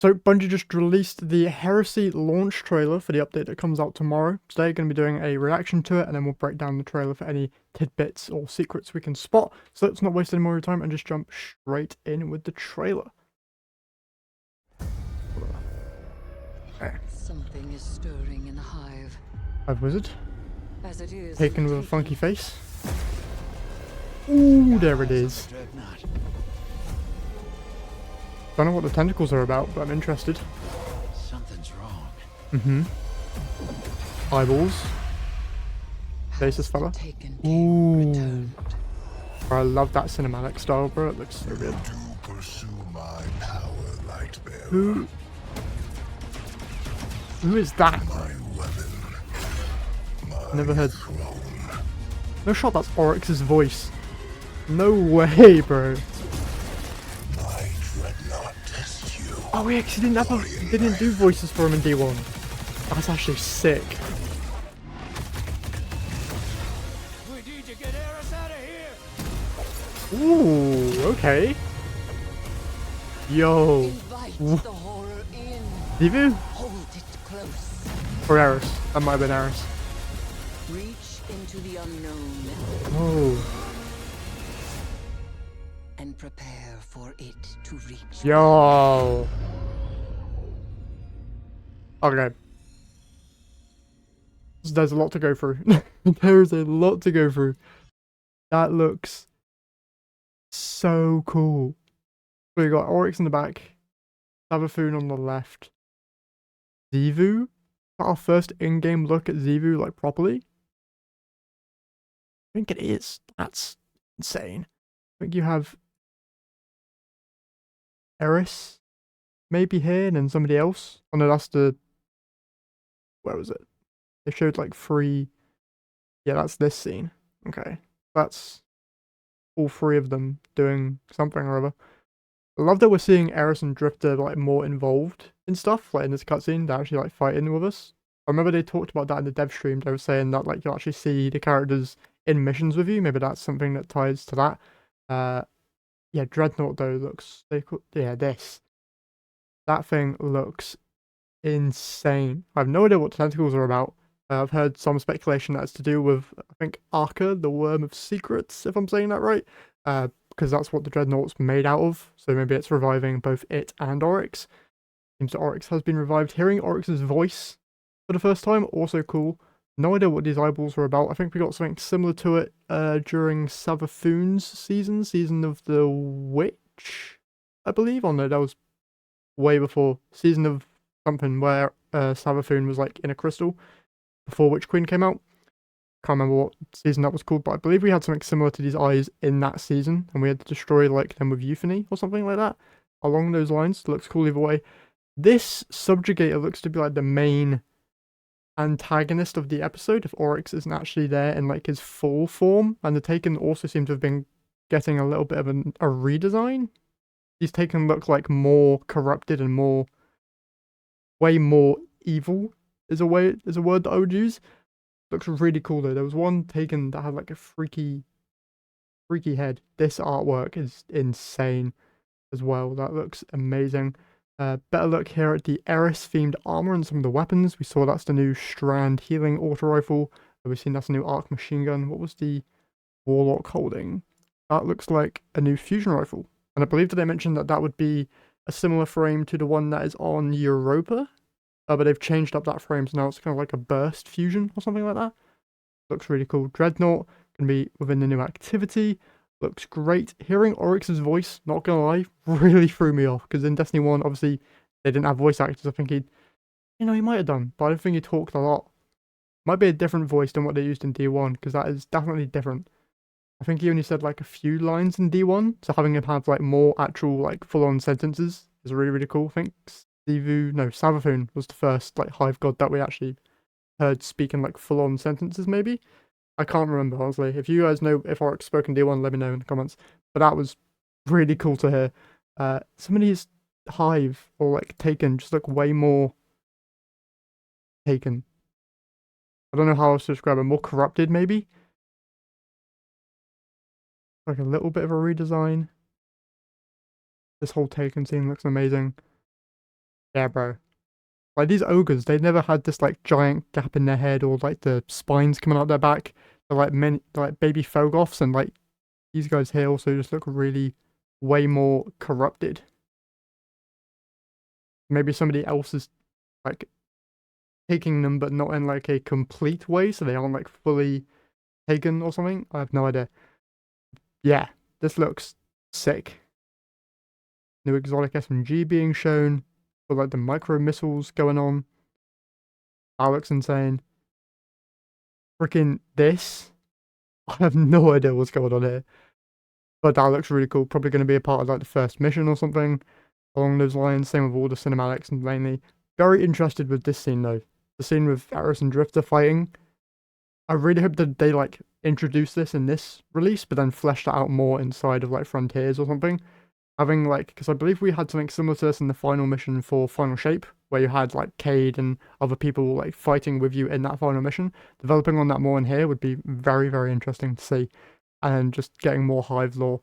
So Bungie just released the Heresy launch trailer for the update that comes out tomorrow. Today, going to be doing a reaction to it, and then we'll break down the trailer for any tidbits or secrets we can spot. So let's not waste any more time and just jump straight in with the trailer. Okay. Something is stirring in the hive. Hive Wizard. As it is Taken with a funky face. Ooh, there it is. Don't know what the tentacles are about, but I'm interested. Something's wrong. Eyeballs. Faces fella. Ooh. Bro, I love that cinematic style, bro. It looks so good. To pursue my power, Lightbearer. Who is that? My weapon. My Never heard. throne. No shot, that's Oryx's voice. No way, bro. My dreadnought tests you. Oh, we actually didn't do voices for him in D1. That's actually sick. We need to get Heresy out of here. Ooh, okay. Yo. Invite the horror in. Divu? Hold it close. Or Eris. That might have been Eris. Reach into the unknown Oh. and prepare for it to reach. Yo. Okay. There's a lot to go through. There's a lot to go through. That looks so cool. So we got Oryx in the back, Savathun on the left, Xivu. Our first in-game look at Xivu, like, properly. I think it is. That's insane. I think you have Eris maybe here, and then somebody else. Oh no, that's the... Where was it? They showed like 3... Yeah, that's this scene. Okay. That's all 3 of them doing something or other. I love that we're seeing Eris and Drifter like more involved in stuff, like in this cutscene. They're actually like fighting with us. I remember they talked about that in the dev stream. They were saying that like you'll actually see the characters in missions with you. Maybe that's something that ties to that. Yeah, Dreadnought though looks... Yeah, this. That thing looks insane. I have no idea what the tentacles are about. I've heard some speculation that it's to do with, I think, Arca, the Worm of Secrets, if I'm saying that right. Because that's what the Dreadnought's made out of. So maybe it's reviving both it and Oryx. Seems that Oryx has been revived. Hearing Oryx's voice for the first time, also cool. No idea what these eyeballs are about. I think we got something similar to it during Savathun's season of the Witch, I believe. Oh no, that was way before. Season of something where Savathun was like in a crystal before Witch Queen came out. Can't remember what season that was called, but I believe we had something similar to these eyes in that season, and we had to destroy like them with euphony or something like that. Along those lines, looks cool either way. This Subjugator looks to be like the main antagonist of the episode if Oryx isn't actually there in like his full form, and the Taken also seem to have been getting a little bit of a redesign. These Taken look like more corrupted and way more evil is a word that I would use. Looks really cool though. There was one Taken that had like a freaky head. This artwork is insane as well. That looks amazing. Better look here at the Eris themed armor and some of the weapons. We saw that's the new Strand healing auto rifle. We've seen that's a new arc machine gun. What was the Warlock holding? That looks like a new fusion rifle. And I believe that they mentioned that that would be a similar frame to the one that is on Europa. But they've changed up that frame, so now it's kind of like a burst fusion or something like that. Looks really cool. Dreadnought can be within the new activity. Looks great. Hearing Oryx's voice, not gonna lie, really threw me off. Because in Destiny 1, obviously, they didn't have voice actors. I think he might have done. But I don't think he talked a lot. Might be a different voice than what they used in D1, because that is definitely different. I think he only said like a few lines in D1, so having him have like more actual like full-on sentences is really, really cool. I think Savathun was the first like hive god that we actually heard speaking like full-on sentences maybe. I can't remember honestly. If you guys know if Oryx spoke in D1, let me know in the comments. But that was really cool to hear. Some of these hive or like Taken just look way more Taken. I don't know how else to describe it. More corrupted maybe. Like a little bit of a redesign. This whole Taken scene looks amazing. Yeah, bro. Like these ogres, they never had this like giant gap in their head or like the spines coming out their back. They're like baby Fogoths, and like these guys here also just look really way more corrupted. Maybe somebody else is like taking them, but not in like a complete way, so they aren't like fully taken or something. I have no idea. Yeah, this looks sick. New exotic SMG being shown, with like the micro missiles going on. That looks insane. Freaking this. I have no idea what's going on here. But that looks really cool. Probably going to be a part of like the first mission or something along those lines. Same with all the cinematics and mainly. Very interested with this scene though. The scene with Eris and Drifter fighting. I really hope that they like introduce this in this release, but then flesh that out more inside of like Frontiers or something. Having like, because I believe we had something similar to this in the final mission for Final Shape, where you had like Cade and other people like fighting with you in that final mission. Developing on that more in here would be very, very interesting to see. And just getting more Hive lore.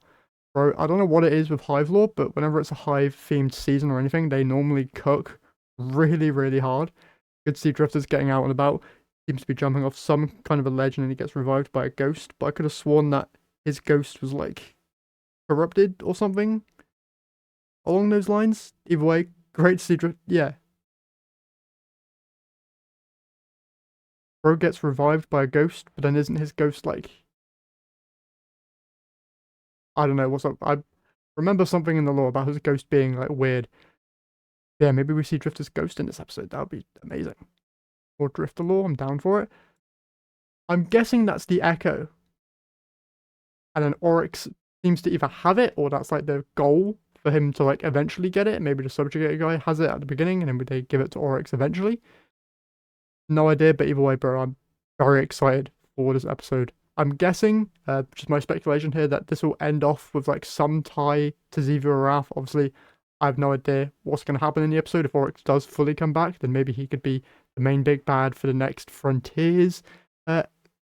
Bro, I don't know what it is with Hive lore, but whenever it's a Hive themed season or anything, they normally cook really, really hard. Good to see Drifter's getting out and about. Seems to be jumping off some kind of a ledge and then he gets revived by a ghost, but I could have sworn that his ghost was like corrupted or something along those lines. Either way, great to see yeah. Bro gets revived by a ghost, but then isn't his ghost like, I don't know what's up. I remember something in the lore about his ghost being like weird. Yeah, maybe we see Drifter's ghost in this episode. That would be amazing. Or Drifter lore, I'm down for it. I'm guessing that's the Echo. And then Oryx seems to either have it, or that's like the goal for him to like eventually get it. Maybe the subjugator guy has it at the beginning, and then they give it to Oryx eventually. No idea, but either way, bro, I'm very excited for this episode. I'm guessing, just my speculation here, that this will end off with like some tie to Xivu Arath. Obviously, I have no idea what's going to happen in the episode. If Oryx does fully come back, then maybe he could be the main big bad for the next Frontiers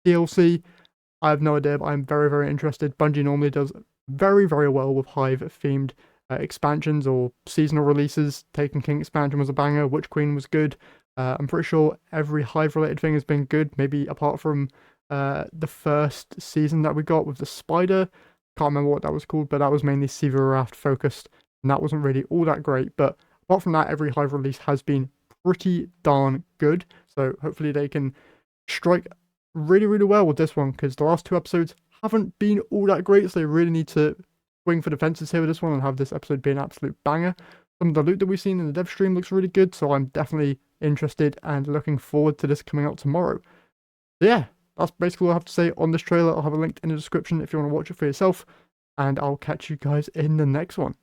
DLC. I have no idea, but I'm very, very interested. Bungie normally does very, very well with Hive-themed expansions or seasonal releases. Taken King expansion was a banger. Witch Queen was good. I'm pretty sure every Hive-related thing has been good, maybe apart from the first season that we got with the spider. Can't remember what that was called, but that was mainly Xivu Arath focused, and that wasn't really all that great. But apart from that, every Hive release has been pretty darn good. So hopefully they can strike really, really well with this one, because the last two episodes haven't been all that great, so they really need to swing for the fences here with this one and have this episode be an absolute banger. Some of the loot that we've seen in the dev stream looks really good, so I'm definitely interested and looking forward to this coming out tomorrow. So yeah, that's basically all I have to say on this trailer. I'll have a link in the description if you want to watch it for yourself, and I'll catch you guys in the next one.